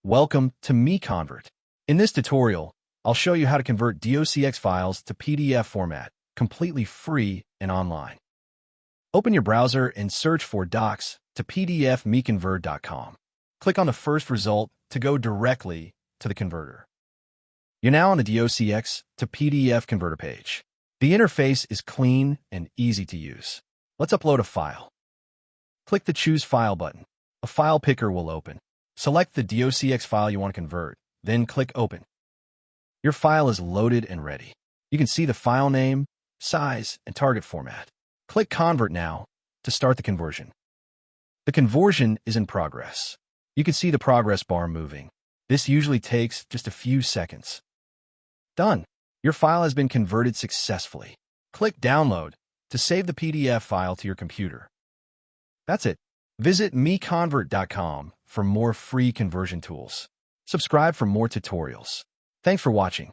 Welcome to MiConvert. In this tutorial, I'll show you how to convert DOCX files to PDF format, completely free and online. Open your browser and search for docs to PDF MiConvert.com. Click on the first result to go directly to the converter. You're now on the DOCX to PDF converter page. The interface is clean and easy to use. Let's upload a file. Click the Choose File button. A file picker will open. Select the DOCX file you want to convert, then click Open. Your file is loaded and ready. You can see the file name, size, and target format. Click Convert now to start the conversion. The conversion is in progress. You can see the progress bar moving. This usually takes just a few seconds. Done. Your file has been converted successfully. Click Download to save the PDF file to your computer. That's it. Visit MiConvert.com for more free conversion tools. Subscribe for more tutorials. Thanks for watching.